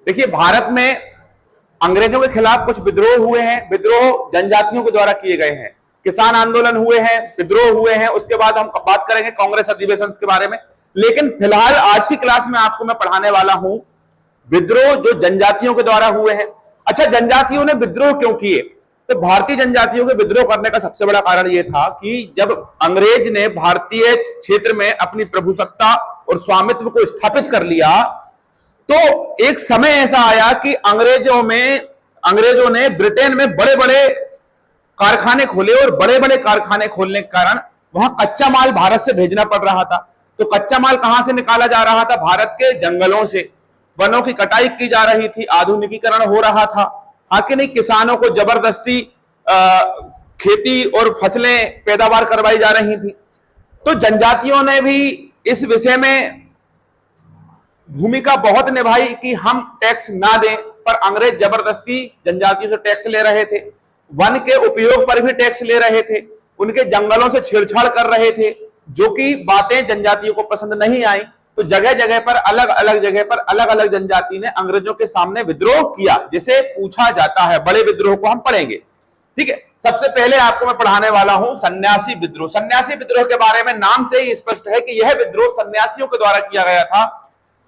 देखिए, भारत में अंग्रेजों के खिलाफ कुछ विद्रोह हुए हैं, विद्रोह जनजातियों के द्वारा किए गए हैं, किसान आंदोलन हुए हैं, विद्रोह हुए हैं। उसके बाद हम बात करेंगे कांग्रेस अधिवेशन के बारे में। लेकिन फिलहाल आज की क्लास में आपको मैं पढ़ाने वाला हूं विद्रोह जो जनजातियों के द्वारा हुए हैं। अच्छा, जनजातियों ने विद्रोह क्यों किए? तो भारतीय जनजातियों के विद्रोह करने का सबसे बड़ा कारण यह था कि जब अंग्रेज ने भारतीय क्षेत्र में अपनी प्रभुसत्ता और स्वामित्व को स्थापित कर लिया, तो एक समय ऐसा आया कि अंग्रेजों ने ब्रिटेन में बड़े बड़े कारखाने खोले, और बड़े बड़े कारखाने खोलने के कारण वहां कच्चा माल भारत से भेजना पड़ रहा था। तो कच्चा माल कहां से निकाला जा रहा था? भारत के जंगलों से। वनों की कटाई की जा रही थी, आधुनिकीकरण हो रहा था। हाँ कि नहीं? किसानों को जबरदस्ती खेती और फसलें पैदावार करवाई जा रही थी। तो जनजातियों ने भी इस विषय में भूमिका बहुत निभाई कि हम टैक्स ना दें, पर अंग्रेज जबरदस्ती जनजातियों से टैक्स ले रहे थे, वन के उपयोग पर भी टैक्स ले रहे थे, उनके जंगलों से छेड़छाड़ कर रहे थे, जो कि बातें जनजातियों को पसंद नहीं आई। तो जगह जगह पर अलग अलग जनजाति ने अंग्रेजों के सामने विद्रोह किया, जिसे पूछा जाता है। बड़े विद्रोह को हम पढ़ेंगे, ठीक है। सबसे पहले आपको मैं पढ़ाने वाला हूं सन्यासी विद्रोह। सन्यासी विद्रोह के बारे में नाम से ही स्पष्ट है कि यह विद्रोह सन्यासियों के द्वारा किया गया था।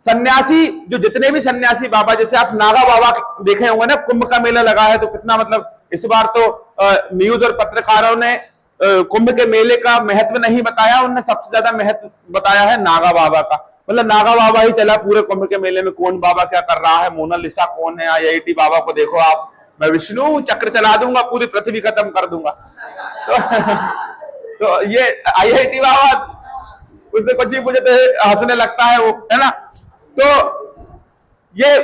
सन्यासी, जो जितने भी सन्यासी बाबा, जैसे आप नागा बाबा देखे होंगे ना, कुंभ का मेला लगा है, तो कितना मतलब इस बार तो न्यूज और पत्रकारों ने कुंभ के मेले का महत्व नहीं बताया, उन्होंने सबसे ज्यादा महत्व बताया है नागा बाबा का। मतलब नागा बाबा ही चला पूरे कुंभ के मेले में, कौन बाबा क्या कर रहा है, मोनालिसा कौन है, आईआईटी बाबा को देखो आप, मैं विष्णु चक्र चला दूंगा, पूरी पृथ्वी खत्म कर दूंगा। तो ये आईआईटी बाबा, उससे कुछ ही मुझे तो हंसने लगता है वो, है ना। तो ये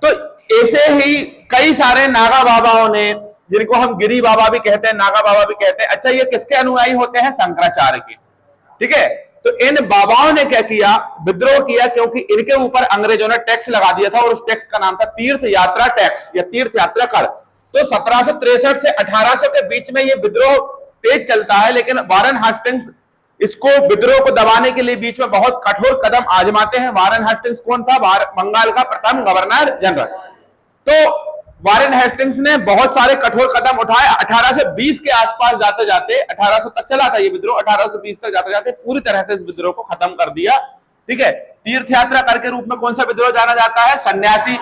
तो ऐसे ही कई सारे नागा बाबाओं ने, जिनको हम गिरी बाबा भी कहते हैं, नागा बाबा भी कहते हैं। अच्छा, ये किसके अनुयायी होते हैं? शंकराचार्य के, ठीक है। तो इन बाबाओं ने क्या किया? विद्रोह किया, क्योंकि इनके ऊपर अंग्रेजों ने टैक्स लगा दिया था, और उस टैक्स का नाम था तीर्थ यात्रा टैक्स या तीर्थ यात्रा कर। तो 1763 से 1800 के बीच में ये विद्रोह तेज चलता है, लेकिन वारेन हेस्टिंग्स इसको विद्रोह को दबाने के लिए बीच में बहुत कठोर कदम आजमाते हैं। वारेन हेस्टिंग्स कौन था? बंगाल का प्रथम गवर्नर जनरल। तो वारेन हेस्टिंग्स ने बहुत सारे कठोर कदम उठाए। 1820 के आसपास जाते जाते, 1800 तक चला था ये विद्रोह, 1820 तक जाते जाते पूरी तरह से इस विद्रोह को खत्म कर दिया, ठीक है। तीर्थ यात्रा कर के रूप में कौन सा विद्रोह जाना जाता है? सन्यासी।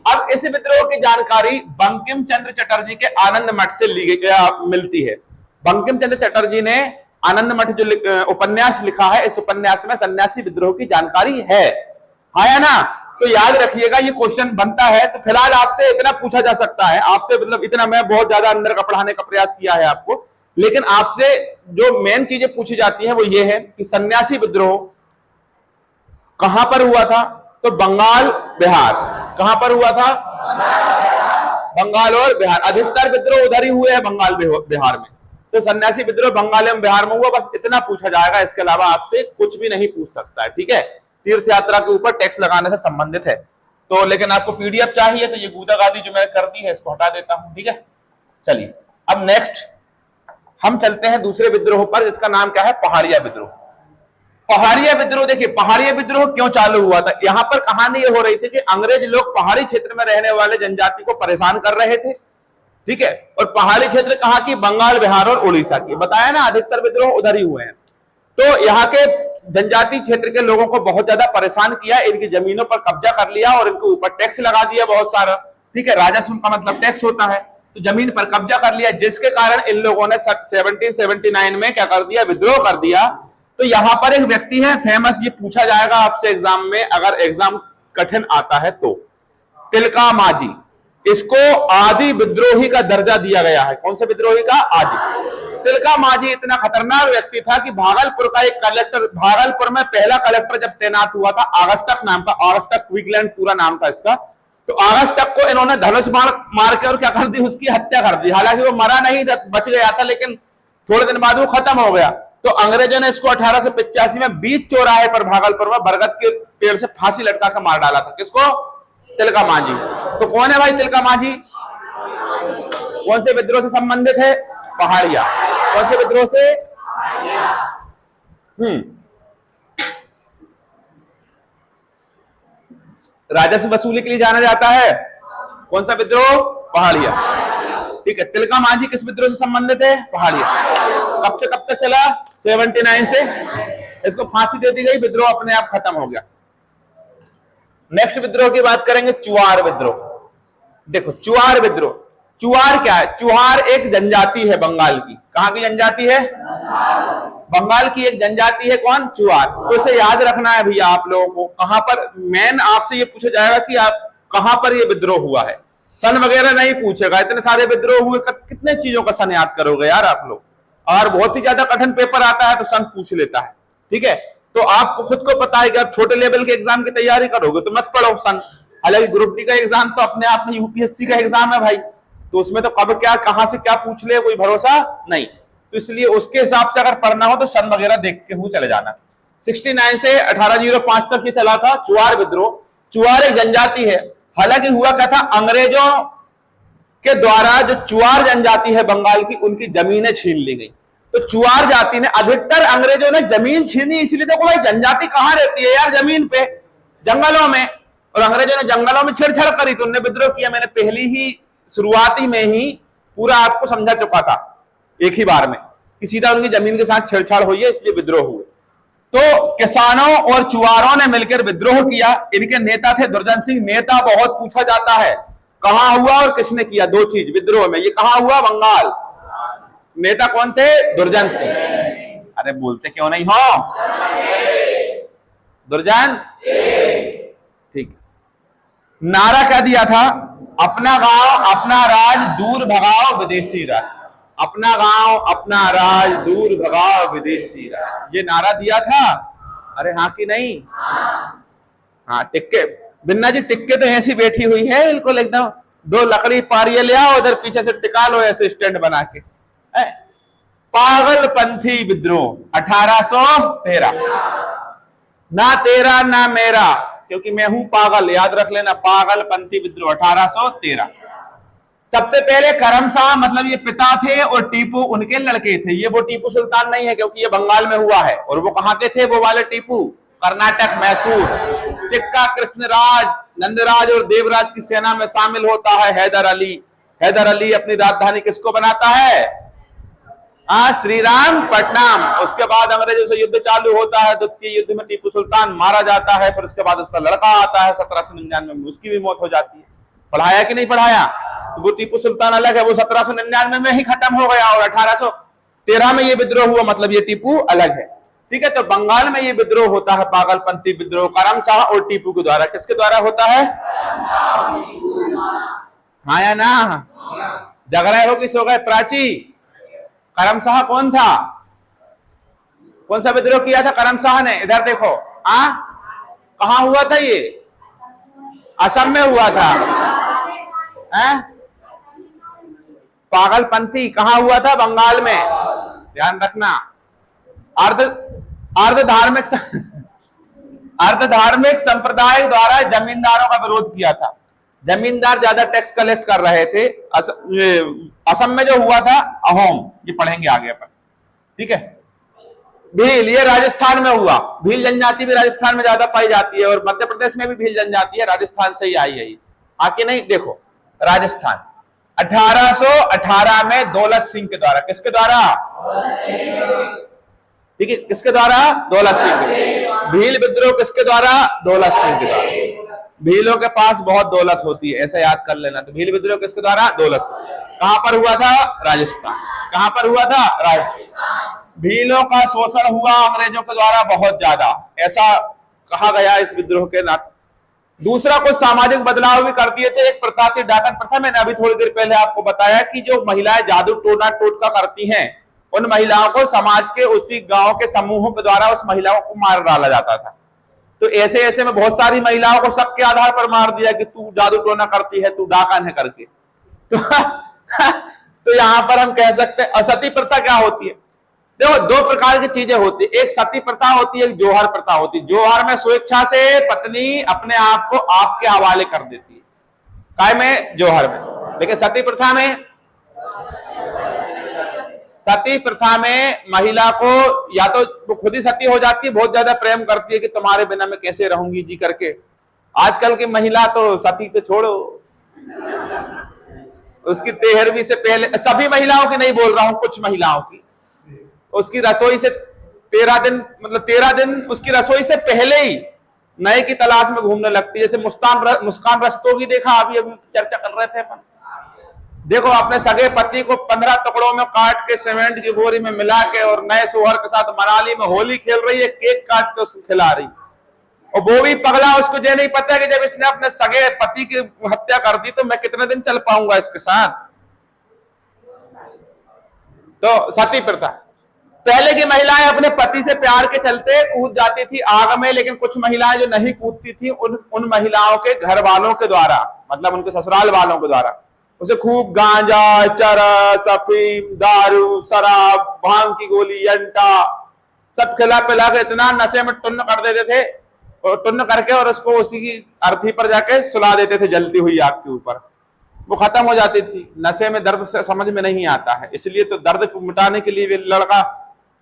अब इस विद्रोह की जानकारी बंकिम चंद्र चटर्जी के आनंद मठ से मिलती है। बंकिम चंद्र चटर्जी ने आनंद मठ जो उपन्यास लिखा है, इस उपन्यास में सन्यासी विद्रोह की जानकारी है ना। तो याद रखिएगा, ये क्वेश्चन बनता है। तो फिलहाल आपसे इतना पूछा जा सकता है, आपसे मतलब इतना मैं बहुत ज्यादा अंदर का पढ़ाने का प्रयास किया है आपको, लेकिन आपसे जो मेन चीजें पूछी जाती हैं वो ये है कि सन्यासी विद्रोह कहां पर हुआ था? तो बंगाल, बिहार। कहां पर हुआ था? बंगाल और बिहार। अधिकतर विद्रोह उधर ही हुए हैं, बंगाल बिहार में। तो सन्यासी विद्रोह बंगाल एवं बिहार में हुआ, बस इतना पूछा जाएगा, इसके अलावा आपसे कुछ भी नहीं पूछ सकता है, ठीक है। तीर्थ यात्रा के ऊपर टैक्स लगाने से संबंधित है। तो लेकिन आपको पीडीएफ चाहिए, तो ये गूदागादी जो मैंने कर दी है इसको हटा देता हूं, ठीक है। चलिए, अब नेक्स्ट हम चलते हैं दूसरे विद्रोह पर, जिसका नाम क्या है? पहाड़िया विद्रोह। पहाड़िया विद्रोह, देखिए पहाड़िया विद्रोह क्यों चालू हुआ था? यहां पर कहानी ये हो रही थी कि अंग्रेज लोग पहाड़ी क्षेत्र में रहने वाले जनजाति को परेशान कर रहे थे, ठीक है। और पहाड़ी क्षेत्र कहां की? बंगाल, बिहार और उड़ीसा की। बताया ना, अधिकतर विद्रोह उधर ही हुए हैं। तो यहाँ के जनजाति क्षेत्र के लोगों को बहुत ज्यादा परेशान किया, इनकी जमीनों पर कब्जा कर लिया और इनके ऊपर टैक्स लगा दिया बहुत सारा, ठीक है। राजस्व का मतलब टैक्स होता है। तो जमीन पर कब्जा कर लिया, जिसके कारण इन लोगों ने 1779 में क्या कर दिया? विद्रोह कर दिया। तो यहां पर एक व्यक्ति है फेमस, ये पूछा जाएगा आपसे एग्जाम में, अगर एग्जाम कठिन आता है तो, तिलका मांझी। इसको आदि विद्रोही का दर्जा दिया गया है। कौन से विद्रोही का? आदि। तिलका मांझी इतना खतरनाक व्यक्ति था कि भागलपुर का एक कलेक्टर, भागलपुर में पहला कलेक्टर जब तैनात हुआ था, आगस्टक नाम का, आगस्टक क्विकलैंड पूरा नाम था इसका। तो आगस्टक को इन्होंने धनुष मार के और क्या कर दी? उसकी हत्या कर दी। हालांकि वो मरा नहीं, बच गया था, लेकिन थोड़े दिन बाद वो खत्म हो गया। तो अंग्रेजों ने इसको 1885 में बीच चौराहे पर भागलपुर में बरगद के पेड़ से फांसी लटका कर मार डाला था। किसको? तिलका मांझी। तो कौन है भाई तिलका मांझी? कौन से विद्रोह से संबंधित है? पहाड़िया। कौन से विद्रोह से? राजस्व वसूली के लिए जाना जाता है। कौन सा विद्रोह? पहाड़िया। ठीक है, तिलका मांझी किस विद्रोह से संबंधित है? पहाड़िया। कब से कब तक चला? 79 से। इसको फांसी दे दी गई, विद्रोह अपने आप खत्म हो गया। नेक्स्ट विद्रोह की बात करेंगे, चुआर विद्रोह। देखो चुआर विद्रोह, चुआर क्या है? चुआर एक जनजाति है बंगाल की। कहां की जनजाति है? बंगाल की एक जनजाति है। कौन? चुआर। तो इसे याद रखना है भैया आप लोगों को। कहां पर मेन आपसे ये पूछा जाएगा कि आप कहां पर ये विद्रोह हुआ है। सन वगैरह नहीं पूछेगा, इतने सारे विद्रोह हुए, कितने चीजों का सन याद करोगे यार आप लोग। और बहुत ही ज्यादा कठिन पेपर आता है तो सन पूछ लेता है। ठीक है, तो आपको खुद को पता है कि आप छोटे लेवल के एग्जाम की तैयारी करोगे तो मत पढ़ो सन। हालांकि ग्रुप डी का एग्जाम तो अपने आप में यूपीएससी का एग्जाम है भाई, तो उसमें तो कब क्या कहां से क्या पूछ ले कोई भरोसा नहीं। तो इसलिए उसके हिसाब से अगर पढ़ना हो तो सन वगैरह देख के हुए चले जाना। 69 से 1805 तक ये चला था चुआर विद्रोह। चुआर एक जनजाति है। हालांकि हुआ क्या था, अंग्रेजों के द्वारा जो चुआर जनजाति है बंगाल की, उनकी जमीनें छीन ली गई। तो चुआर जाति ने, अधिकतर अंग्रेजों ने जमीन छीनी, इसलिए देखो भाई जनजाति कहां रहती है यार? जमीन पे, जंगलों में। और अंग्रेजों ने जंगलों में छेड़छाड़ करी तो उन्होंने विद्रोह किया। मैंने पहली ही शुरुआती में ही पूरा आपको समझा चुका था एक ही बार में कि सीधा उनकी जमीन के साथ छेड़छाड़ हुई है, इसलिए विद्रोह हुए। तो किसानों और चुआरों ने मिलकर विद्रोह किया। इनके नेता थे दुर्जन सिंह। नेता बहुत पूछा जाता है, कहां हुआ और किसने किया? दो चीज विद्रोह में। ये कहां हुआ? बंगाल। नेता कौन थे? दुर्जन सिंह। अरे बोलते क्यों नहीं हो? दुर्जन। ठीक। नारा क्या दिया था? अपना गांव अपना राज, दूर भगाओ विदेशी राज। अपना गांव अपना राज, दूर भगाओ विदेशी राज, ये नारा दिया था। अरे हाँ कि नहीं? हाँ। टिक्के, बिन्ना जी टिक्के तो ऐसी बैठी हुई है बिल्कुल एकदम। दो लकड़ी पारिये ले आओ, उधर पीछे से टिका लो ऐसे स्टैंड बना के। पागलपंथी विद्रोह 1813। ना तेरा ना मेरा, क्योंकि मैं हूं पागल, याद रख लेना। पागलपंथी विद्रोह 1813। सबसे पहले करम शाह, मतलब ये पिता थे, और टीपू उनके लड़के थे। ये वो टीपू सुल्तान नहीं है, क्योंकि ये बंगाल में हुआ है। और वो कहां के थे वो वाले टीपू? कर्नाटक, मैसूर। चिक्का कृष्णराज, नंदराज और देवराज की सेना में शामिल होता है हैदर अली। हैदर अली अपनी राजधानी किसको बनाता है? श्रीराम पटनाम। उसके बाद अंग्रेजों से युद्ध चालू होता है। द्वितीय युद्ध में टीपू सुल्तान मारा जाता है। फिर उसके बाद उसका लड़का आता है 1799 में, उसकी भी मौत हो जाती है। पढ़ाया कि नहीं पढ़ाया? तो वो टीपू सुल्तान अलग है, वो 1799 में ही खत्म हो गया। और 1813 में ये विद्रोह हुआ, मतलब ये टीपू अलग है। ठीक है, तो बंगाल में ये विद्रोह होता है, पागलपंथी विद्रोह, करम शाह और टीपू के द्वारा। किसके द्वारा होता है? हाँ या ना? जग रहे हो कि सो गए? प्राची, करम शाह कौन था? कौन सा विद्रोह किया था करम शाह ने? इधर देखो। कहां हुआ था ये? असम में हुआ था। पागलपंथी कहां हुआ था? बंगाल में। ध्यान रखना। अर्ध धार्मिक संप्रदाय द्वारा जमींदारों का विरोध किया था। जमींदार ज्यादा टैक्स कलेक्ट कर रहे थे। असम में जो हुआ था अहोम, ये पढ़ेंगे आगे अपन। ठीक है। भील, ये राजस्थान में हुआ। भील जनजाति भी राजस्थान में ज्यादा पाई जाती है, और मध्य प्रदेश में भी भील जनजाति है, राजस्थान से ही आई है। आके नहीं देखो, राजस्थान 1818 में दौलत सिंह के द्वारा। किसके द्वारा? ठीक है, किसके द्वारा? दौलत सिंह। भील विद्रोह किसके द्वारा? दौलत सिंह के द्वारा। भीलों के पास बहुत दौलत होती है, ऐसा याद कर लेना। तो भील विद्रोह किसके द्वारा? दौलत सिंह। कहां पर हुआ था? राजस्थान। कहां पर हुआ था? राजस्थान। भीलों का शोषण हुआ अंग्रेजों के द्वारा बहुत ज्यादा, ऐसा कहा गया इस विद्रोह के नाते। दूसरा, कुछ सामाजिक बदलाव भी कर दिए थे। एक प्रथा थी डाकन प्रथा। मैंने अभी थोड़ी देर पहले आपको बताया कि जो महिलाएं जादू टोना टोटका करती हैं, उन महिलाओं को समाज के उसी गांव के समूहों के द्वारा उस महिलाओं को मार डाला जाता था। तो ऐसे ऐसे में बहुत सारी महिलाओं को शक के आधार पर मार दिया कि तू जादू टोना करती है, तू डाकन है करके। तो यहां पर हम कह सकते हैं। असती प्रथा क्या होती है? देखो, दो प्रकार की चीजें होती है। एक सती प्रथा होती है, एक जोहर प्रथा होती है। जोहर में स्वेच्छा से पत्नी अपने आप को आपके हवाले कर देती है, काय में? जोहर में। लेकिन सती प्रथा में महिला को या तो वो खुद ही सती हो जाती है, बहुत ज्यादा प्रेम करती है कि तुम्हारे बिना मैं कैसे रहूंगी जी करके, आजकल की महिला तो सती तो छोड़ो, उसकी 13वीं से पहले, सभी महिलाओं की नहीं बोल रहा हूं, कुछ महिलाओं की, उसकी रसोई से 13 दिन, मतलब 13 दिन उसकी रसोई से पहले ही नए की तलाश में घूमने लगती है। जैसे मुस्कान रस्तोगी देखा, अभी चर्चा कर रहे थे अपन। देखो अपने सगे पति को 15 टुकड़ों में काट के सीमेंट की बोरी में मिला के और नए सोहर के साथ मनाली में होली खेल रही है, केक काट के उसको खिला रही, और वो भी पगला, उसको ये नहीं पता कि जब इसने अपने सगे पति की हत्या कर दी तो मैं कितने दिन चल पाऊंगा इसके साथ। तो सती प्रथा, पहले की महिलाएं अपने पति से प्यार के चलते कूद जाती थी आग में, लेकिन कुछ महिलाएं जो नहीं कूदती थी, उन महिलाओं के घर वालों के द्वारा, मतलब उनके ससुराल वालों के द्वारा उसे खूब गांजा, चरस, अफीम, दारू, शराब, भांग की गोली, अंटा सब खिला पिला के इतना नशे में टुन्न कर देते थे, और टुन्न करके और उसको उसी की अर्थी पर जाके सुला देते थे जलती हुई आग के ऊपर, वो खत्म हो जाती थी। नशे में दर्द से समझ में नहीं आता है, इसलिए तो दर्द को मिटाने के लिए लड़का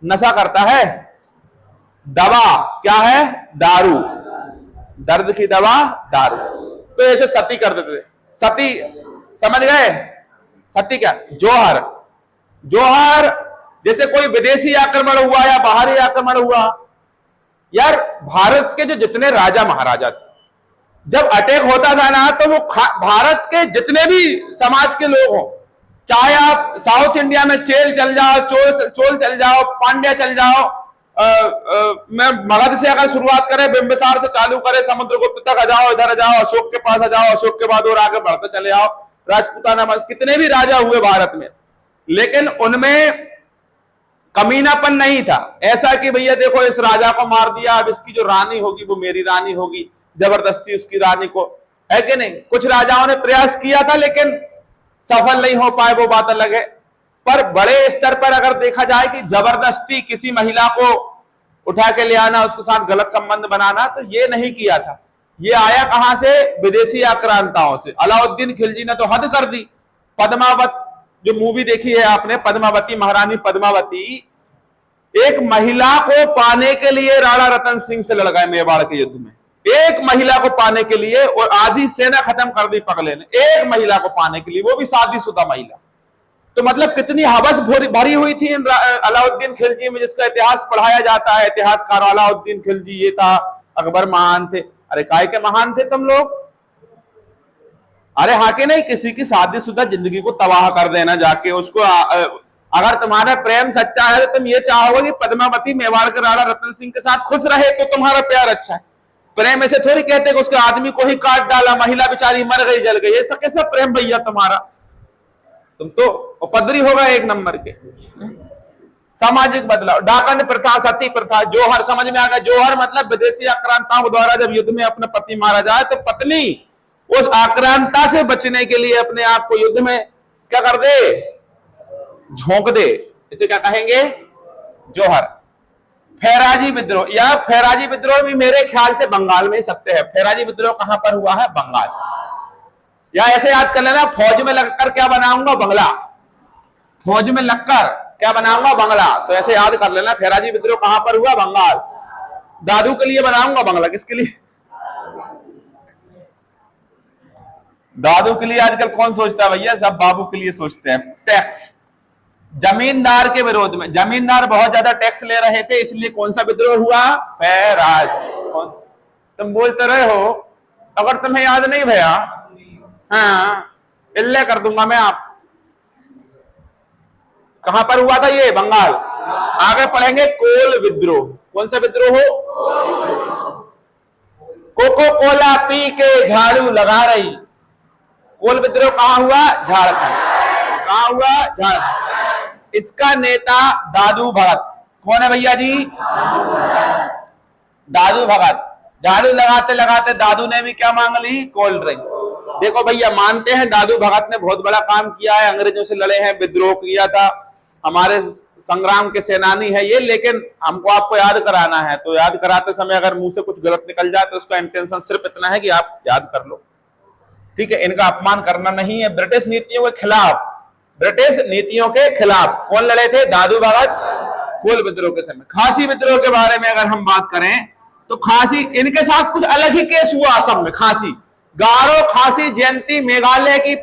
नशा करता है। दवा क्या है? दारू, दर्द की दवा दारू। तो ऐसे सती कर देते थे। सती समझ गए? सती क्या? जोहर। जोहर जैसे कोई विदेशी आक्रमण हुआ या बाहरी आक्रमण हुआ, यार भारत के जो जितने राजा महाराजा थे, जब अटैक होता था ना, तो वो भारत के जितने भी समाज के लोग हों, चाहे आप साउथ इंडिया में चेल चल जाओ, चोल चल जाओ, पांड्या चल जाओ, मैं मगध से अगर शुरुआत करें, बिंबिसार से चालू करें, समुद्रगुप्त तक आ जाओ, इधर आ जाओ, अशोक के पास आ जाओ, अशोक के बाद और आगे बढ़ते चले आओ, राजपूताना वंश, कितने भी राजा हुए भारत में, लेकिन उनमें कमीनापन नहीं था ऐसा कि भैया देखो इस राजा को मार दिया, अब इसकी जो रानी होगी वो मेरी रानी होगी, जबरदस्ती उसकी रानी को, है कि नहीं? कुछ राजाओं ने प्रयास किया था लेकिन सफल नहीं हो पाए, वो बात अलग है। पर बड़े स्तर पर अगर देखा जाए कि जबरदस्ती किसी महिला को उठा के ले आना, उसके साथ गलत संबंध बनाना, तो ये नहीं किया था। ये आया कहां से? विदेशी आक्रांताओं से। अलाउद्दीन खिलजी ने तो हद कर दी। पद्मावत जो मूवी देखी है आपने, पद्मावती, महारानी पद्मावती, एक महिला को पाने के लिए राणा रतन सिंह से लड़ गए मेवाड़ के युद्ध में, एक महिला को पाने के लिए, और आधी सेना खत्म कर दी पगले ने, एक महिला को पाने के लिए, वो भी शादीशुदा महिला। तो मतलब कितनी हवस भरी हुई थी अलाउद्दीन खिलजी में, जिसका इतिहास पढ़ाया जाता है। इतिहासकार अलाउद्दीन खिलजी ये था, अकबर महान थे। अरे काय के महान थे तुम लोग? अरे हाँ के नहीं, किसी की शादीशुदा जिंदगी को तबाह कर देना जाके उसको। अगर तुम्हारा प्रेम सच्चा है तो तुम ये चाहोगे कि पद्मावती मेवाड़ के राणा रतन सिंह के साथ खुश रहे, तो तुम्हारा प्यार अच्छा है। प्रेम ऐसे थोड़ी कहते कि उसके आदमी को ही काट डाला, महिला बेचारी मर गई, जल गई, ऐसा कैसा प्रेम भैया तुम्हारा? तुम तो उपद्री होगा एक नंबर के। सामाजिक बदलाव, डाकन प्रथा, सती प्रथा, जोहर समझ में आ गया। जोहर मतलब विदेशी आक्रांताओं द्वारा जब युद्ध में अपना पति मारा जाए तो पत्नी उस आक्रांता से बचने के लिए अपने आप को युद्ध में क्या कर दे? झोंक दे। इसे क्या कहेंगे? जोहर। फैराजी विद्रोह, या फैराजी विद्रोह भी मेरे ख्याल से बंगाल में ही सत्य है। फैराजी विद्रोह कहां पर हुआ है? बंगाल। या ऐसे याद कर लेना, फौज में लगकर क्या बनाऊंगा? बंगला। फौज में लगकर क्या बनाऊंगा? बंगला। तो ऐसे याद कर लेना, फैराजी विद्रोह कहां पर हुआ? बंगाल। दादू के लिए बनाऊंगा बंगला। किसके लिए? दादू के लिए आजकल कौन सोचता है भैया? सब बाबू के लिए सोचते हैं। टैक्स, जमींदार के विरोध में, जमींदार बहुत ज्यादा टैक्स ले रहे थे, इसलिए कौन सा विद्रोह हुआ? फैराज। तुम बोलते रहे हो, अगर तुम्हें याद नहीं भैया, हाँ इल्ले कर दूंगा मैं। आप कहां पर हुआ था ये? बंगाल। आगे पढ़ेंगे कोल विद्रोह। कौन सा विद्रोह हो? कोको कोला पी के झाड़ू लगा रही। कोल विद्रोह कहां हुआ? झारखंड। कहां हुआ? झारखंड। इसका नेता दादू भगत। कौन है भैया जी? दादू भगत। झाड़ू लगाते लगाते दादू ने भी क्या मांग ली? Cold drink. देखो भैया, मानते हैं दादू भगत ने बहुत बड़ा काम किया है, अंग्रेजों से लड़े हैं, विद्रोह किया था, हमारे संग्राम के सेनानी है ये, लेकिन हमको आपको याद कराना है। तो याद कराते समय अगर मुंह से कुछ गलत निकल जाए तो उसका इंटेंशन सिर्फ इतना है कि आप याद कर लो, ठीक है? इनका अपमान करना नहीं है। ब्रिटिश नीतियों के खिलाफ, ब्रिटिश नीतियों के खिलाफ कौन लड़े थे? दादू भगत। कोल विद्रोह के समय। खासी विद्रोह के बारे में अगर हम बात करें तो खासी, इनके साथ कुछ अलग ही केस हुआ असम में। खासी, गारो खासी जयंती मेघालय की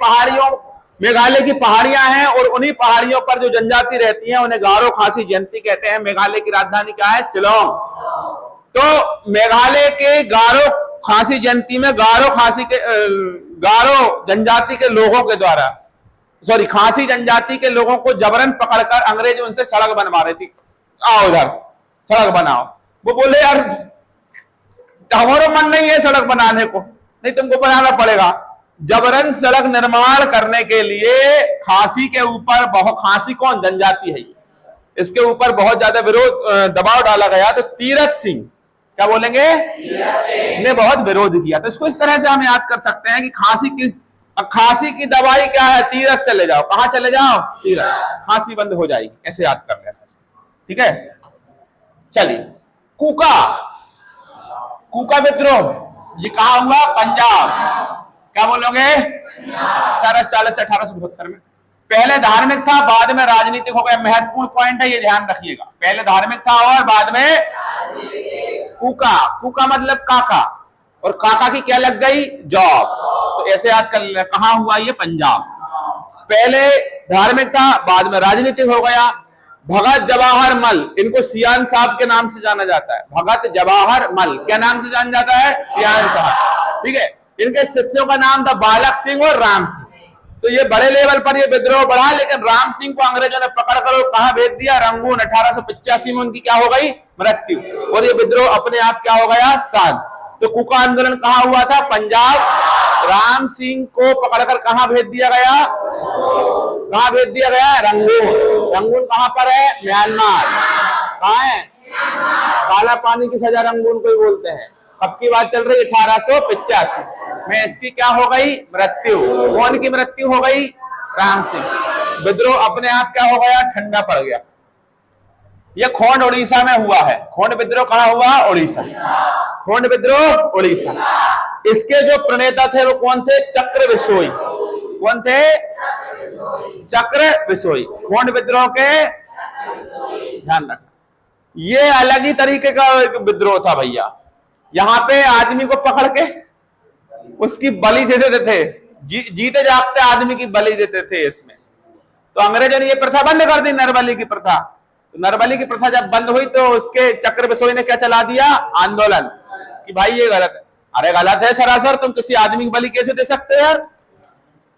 पहाड़ियां हैं और उन्हीं पहाड़ियों पर जो जनजाति रहती है उन्हें गारो खासी जयंती कहते हैं। मेघालय की राजधानी क्या है? शिलोंग। तो मेघालय के गारो खासी जयंती में गारो जनजाति के लोगों के द्वारा, सॉरी, खासी जनजाति के लोगों को जबरन पकड़कर अंग्रेज उनसे सड़क बनवा रही थी। आओ उधर सड़क बनाओ। वो बोले यार हमारा मन नहीं है सड़क बनाने को, नहीं तुमको बनाना पड़ेगा। जबरन सड़क निर्माण करने के लिए खासी के ऊपर खासी कौन? जनजाति है, इसके ऊपर बहुत ज्यादा दबाव डाला गया। तो तीरथ सिंह, क्या बोलेंगे, ने बहुत विरोध किया। तो इसको इस तरह से हम याद कर सकते हैं कि खांसी की दवाई क्या है? तीरथ चले जाओ। कहां चले जाओ? तीरथ। खांसी बंद हो जाएगी, ऐसे याद कर लेना। ठीक है, चलिए। कूका विद्रोह ये कहा हुआ? पंजाब। क्या बोलोगे? 1840 से 1872 में। पहले धार्मिक था, बाद में राजनीतिक हो गया। महत्वपूर्ण पॉइंट है, ये ध्यान रखिएगा। पहले धार्मिक था और बाद में कूका मतलब काका, और काका की क्या लग गई? जॉब। तो ऐसे याद कर ले। कहां हुआ ये? पंजाब। पहले धार्मिक था, बाद में राजनीतिक हो गया। भगत जवाहर मल, इनको सियान साहब के नाम से जाना जाता है। भगत जवाहर मल क्या नाम से जाना जाता है? सियान साहब। ठीक है, इनके शिष्यों का नाम था बालक सिंह और राम सिंह। तो ये बड़े लेवल पर ये विद्रोह बढ़ा, लेकिन राम सिंह को अंग्रेजों ने पकड़कर कहां भेज दिया? रंगून। 1885 में उनकी क्या हो गई? मृत्यु। और ये विद्रोह अपने आप क्या हो गया? शांत। तो कूका आंदोलन कहां हुआ था? पंजाब। राम सिंह को पकड़कर कहां भेज दिया गया? कहां भेज दिया गया? रंगून। रंगून कहां पर है? म्यांमार। कहां है? काला पानी की सजा रंगून को ही बोलते हैं। कब की बात चल रही? 1885 में इसकी क्या हो गई? मृत्यु। कौन की मृत्यु हो गई? राम सिंह। विद्रोह अपने आप क्या हो गया? ठंडा पड़ गया। यह खोंड उड़ीसा में हुआ है। खोंड विद्रोह कहां हुआ? उड़ीसा। खोंड विद्रोह उड़ीसा। इसके जो प्रणेता थे वो कौन थे? चक्र बिसोई। कौन थे? चक्र बिसोई। खोंड विद्रोह के ध्यान रखना, ये अलग ही तरीके का विद्रोह था भैया। यहां पे आदमी को पकड़ के उसकी बलि दे देते थे। जीते जागते आदमी की बलि देते थे इसमें। तो अंग्रेजों ने ये प्रथा बंद कर दी, नरबली की प्रथा। तो नरबली की प्रथा जब बंद हुई तो उसके चक्र बिसोई ने क्या चला दिया? आंदोलन, कि भाई ये गलत है। अरे गलत है सरासर, तुम किसी आदमी की बलि कैसे दे सकते हो यार?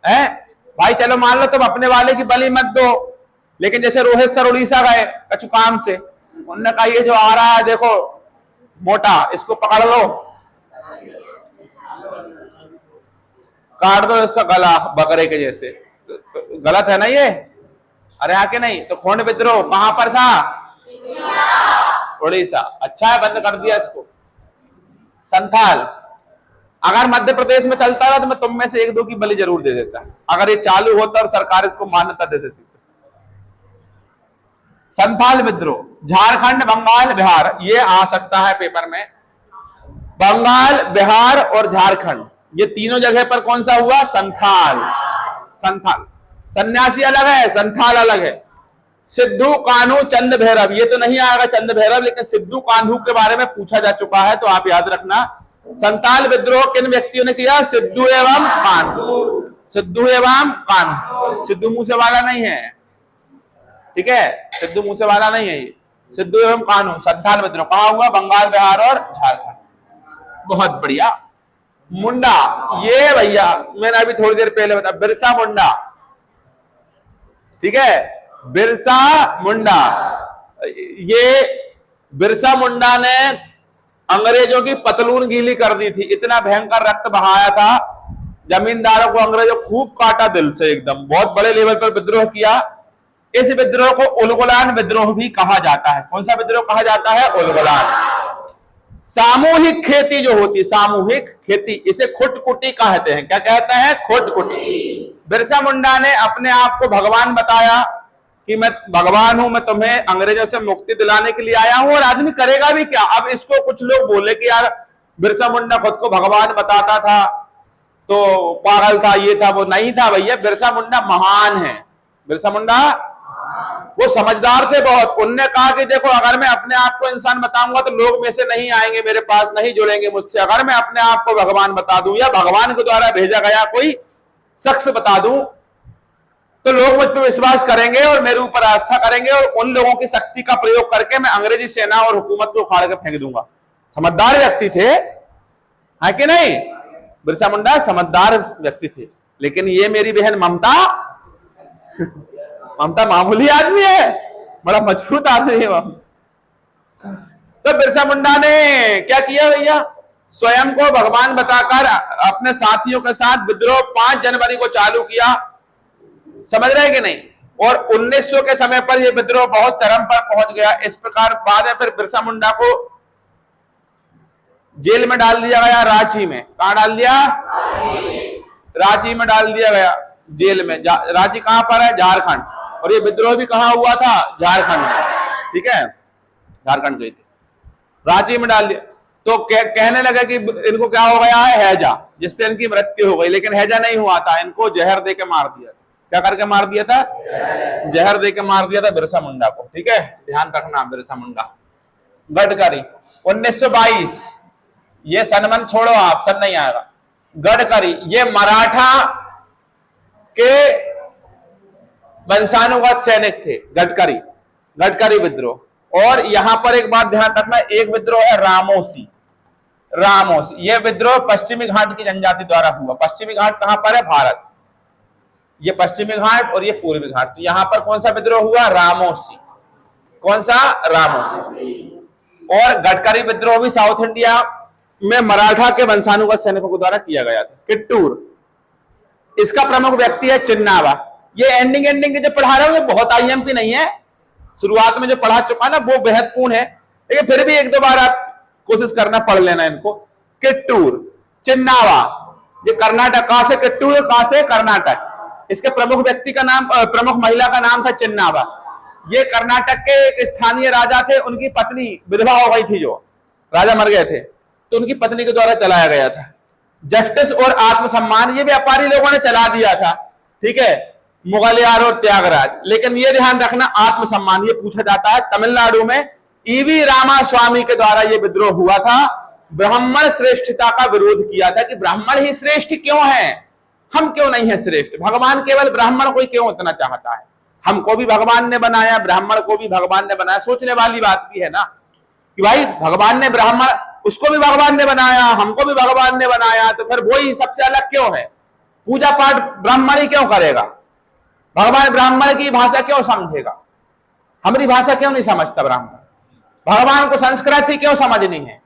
है भाई, चलो मान लो तुम अपने वाले की बलि मत दो, लेकिन जैसे रोहित सर उड़ीसा गए कछु काम से, उन्होंने कहा ये जो आ रहा है देखो मोटा, इसको पकड़ लो, काट दो इसका गला बकरे के जैसे। तो गलत है ना ये? अरे आके नहीं। तो खोंड विद्रोह कहां पर था? उड़ीसा। अच्छा है, बंद कर दिया इसको। संथाल, अगर मध्य प्रदेश में चलता रहा तो मैं तुम में से एक दो की बलि जरूर दे देता, अगर ये चालू होता और सरकार इसको मान्यता दे देती। संथाल विद्रोह, झारखंड, बंगाल, बिहार, ये आ सकता है पेपर में। बंगाल, बिहार और झारखंड, ये तीनों जगह पर कौन सा हुआ? संथाल। संथाल। सन्यासी अलग है, संथाल अलग है। सिद्धू कान्हू चंद भैरव, ये तो नहीं आएगा चंद भैरव, लेकिन सिद्धू कान्हू के बारे में पूछा जा चुका है, तो आप याद रखना। संथाल विद्रोह किन व्यक्तियों ने किया? सिद्धू एवं कान्हू। सिद्धू एवं कान्हू। सिद्धू मूसेवाला नहीं है, ठीक है? सिद्धू मूसेवाला नहीं है ये, सिद्धू एवं कान्हू। संथाल विद्रोह कहां हुआ? बंगाल, बिहार और झारखंड। बहुत बढ़िया। मुंडा, ये भैया मैंने अभी थोड़ी देर पहले बताया, बिरसा मुंडा, ठीक है? बिरसा मुंडा, ये बिरसा मुंडा ने अंग्रेजों की पतलून गीली कर दी थी। इतना भयंकर रक्त बहाया था, जमींदारों को अंग्रेजों खूब काटा दिल से, एकदम बहुत बड़े लेवल पर विद्रोह किया। इस विद्रोह को उलगुलान विद्रोह भी कहा जाता है। कौन सा विद्रोह कहा जाता है? उलगुलान। सामूहिक खेती जो होती, सामूहिक खेती, इसे खुटकुटी कहते हैं। क्या कहते हैं? खुटकुटी। बिरसा मुंडा ने अपने आप को भगवान बताया कि मैं भगवान हूं, मैं तुम्हें अंग्रेजों से मुक्ति दिलाने के लिए आया हूं, और आदमी करेगा भी क्या? अब इसको कुछ लोग बोले कि यार बिरसा मुंडा खुद को भगवान बताता था तो पागल था, ये था वो। नहीं था भैया, बिरसा मुंडा महान है। बिरसा मुंडा वो समझदार थे बहुत। उनने कहा कि देखो, अगर मैं अपने आप को इंसान बताऊंगा तो लोग में से नहीं आएंगे, मेरे पास नहीं जुड़ेंगे मुझसे। अगर मैं अपने आप को भगवान बता दूं या भगवान के द्वारा भेजा गया कोई शख्स बता दूं तो लोग मुझ पर विश्वास करेंगे और मेरे ऊपर आस्था करेंगे, और उन लोगों की शक्ति का प्रयोग करके मैं अंग्रेजी सेना और हुकूमत को उखाड़ के फेंक दूंगा। समझदार व्यक्ति थे, है कि नहीं? बिरसा मुंडा समझदार व्यक्ति थे। लेकिन ये मेरी बहन ममता ममता मामूली आदमी है, बड़ा मजबूत आदमी है ममता। तो बिरसा मुंडा ने क्या किया भैया, स्वयं को भगवान बताकर अपने साथियों के साथ विद्रोह 5 जनवरी को चालू किया। समझ रहे कि नहीं? और 1900 के समय पर यह विद्रोह बहुत चरम पर पहुंच गया। इस प्रकार बाद में फिर बिरसा मुंडा को जेल में डाल दिया गया, रांची में। कहां डाल दिया? रांची में डाल दिया गया, जेल में। रांची कहां पर है? झारखंड। और ये विद्रोह भी कहां हुआ था? झारखंड में। ठीक है, झारखंड गई थी, रांची में डाल दिया। तो कहने लगे कि इनको क्या हो गया है, हैजा, जिससे इनकी मृत्यु हो गई। लेकिन हैजा नहीं हुआ था, इनको जहर दे के मार दिया। क्या करके मार दिया था? जहर दे के मार दिया था बिरसा मुंडा को। ठीक है, ध्यान रखना। बिरसा मुंडा। गडकरी 1922, ये सनमन छोड़ो, आप सन नहीं आएगा। गडकरी ये मराठा के वंशानुगत सैनिक थे। गडकरी विद्रोह। और यहां पर एक बात ध्यान रखना, एक विद्रोह है रामोसी। यह विद्रोह पश्चिमी घाट की जनजाति द्वारा हुआ। पश्चिमी घाट कहां पर है? भारत। ये पश्चिमी घाट और ये पूर्वी घाट। तो यहां पर कौन सा विद्रोह हुआ? रामोसी। कौन सा? रामोसी। और गडकरी विद्रोह भी साउथ इंडिया में मराठा के वंशानुगत सैनिकों के द्वारा किया गया था। किट्टूर, इसका प्रमुख व्यक्ति है चिन्नावा। ये एंडिंग के जो पढ़ा रहा हूं, बहुत आईएमपी नहीं है। शुरुआत में जो पढ़ा चुका ना वो बेहदपूर्ण है, लेकिन फिर भी 1-2 बार आप कोशिश करना, पढ़ लेना इनको। किट्टूर, चिन्नावा, ये कर्नाटक। कहां से किट्टूर? कहां से? कर्नाटक। इसके प्रमुख व्यक्ति का नाम, प्रमुख महिला का नाम था चिन्नावा। ये कर्नाटक के एक स्थानीय राजा थे, उनकी पत्नी विधवा हो गई थी, जो राजा मर गए थे, तो उनकी पत्नी के द्वारा चलाया गया था। जस्टिस और आत्मसम्मान ये व्यापारी लोगों ने चला दिया था। ठीक है, मुगलियार और त्यागराज। लेकिन ये ध्यान रखना, आत्मसम्मान ये पूछा जाता है। तमिलनाडु में ईवी रामास्वामी के द्वारा ये विद्रोह हुआ था। ब्राह्मण श्रेष्ठता का विरोध किया था कि ब्राह्मण ही श्रेष्ठ क्यों है, हम क्यों नहीं है श्रेष्ठ? भगवान केवल ब्राह्मण को ही क्यों उतना चाहता है? हमको भी भगवान ने बनाया, ब्राह्मण को भी भगवान ने बनाया। सोचने वाली बात भी है ना कि भाई भगवान ने ब्राह्मण, उसको भी भगवान ने बनाया, हमको भी भगवान ने बनाया, तो फिर वही सबसे अलग क्यों है? पूजा पाठ ब्राह्मण ही क्यों करेगा? भगवान ब्राह्मण की भाषा क्यों समझेगा? हमारी भाषा क्यों नहीं समझता ब्राह्मण? भगवान को संस्कृत ही क्यों समझनी है?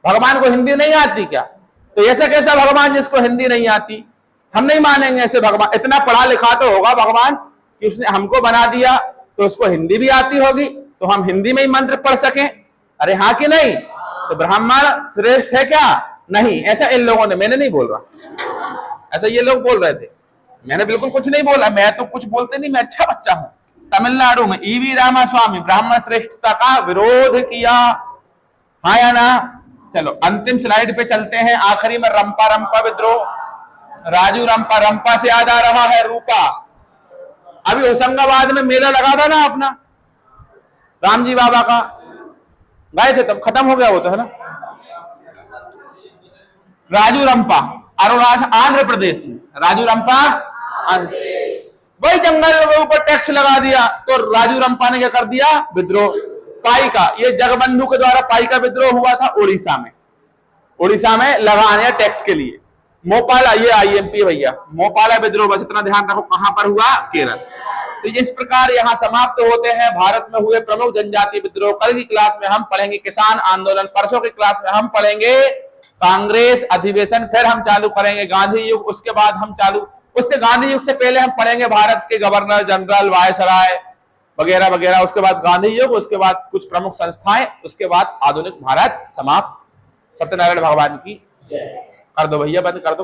भगवान को हिंदी नहीं आती क्या? तो ऐसा कैसा भगवान जिसको हिंदी नहीं आती? हम नहीं मानेंगे ऐसे भगवान। इतना पढ़ा लिखा तो होगा भगवान कि उसने हमको बना दिया, तो उसको हिंदी भी आती होगी, तो हम हिंदी में ही मंत्र पढ़ सकें। अरे हाँ कि नहीं? तो ब्राह्मण श्रेष्ठ है क्या? नहीं, ऐसा इन लोगों ने, मैंने नहीं बोल रहा, ऐसा ये लोग बोल रहे थे। मैंने बिल्कुल कुछ नहीं बोला, मैं तो कुछ बोलते नहीं, मैं अच्छा बच्चा हूं। तमिलनाडु में ईवी रामास्वामी ब्राह्मण श्रेष्ठता का विरोध किया, हाँ या ना? चलो अंतिम स्लाइड पे चलते हैं। आखिरी में रंपा विद्रोह, राजू रंपा से याद आ रहा है रूपा। अभी होशंगाबाद में मेला लगा था ना अपना, रामजी बाबा का, गए थे तब, खत्म हो गया वो तो, है ना? राजू रंपा आंध्र प्रदेश में, राजू रंपा वही जंगल के ऊपर टैक्स लगा दिया, तो राजू रंपा ने क्या कर दिया? विद्रोह। पाइका, ये जगबंधु के द्वारा पाइका विद्रोह हुआ था उड़ीसा में लगाने टैक्स के लिए। मोपाला, ये आईएमपी भैया, मोपाला विद्रोह, बस इतना ध्यान रखो, कहां पर हुआ? केरल। तो इस प्रकार यहां समाप्त होते हैं भारत में हुए प्रमुख जनजातीय विद्रोह। कल की क्लास में हम पढ़ेंगे किसान आंदोलन, परसों की क्लास में हम पढ़ेंगे कांग्रेस अधिवेशन, फिर हम चालू करेंगे गांधी युग, उसके बाद हम उससे गांधी युग से पहले हम पढ़ेंगे भारत के गवर्नर जनरल, वायसराय वगैरह वगैरह, उसके बाद गांधी युग, उसके बाद कुछ प्रमुख संस्थाएं, उसके बाद आधुनिक भारत समाप्त। सत्यनारायण भगवान की कर दो भैया, बंद कर दो।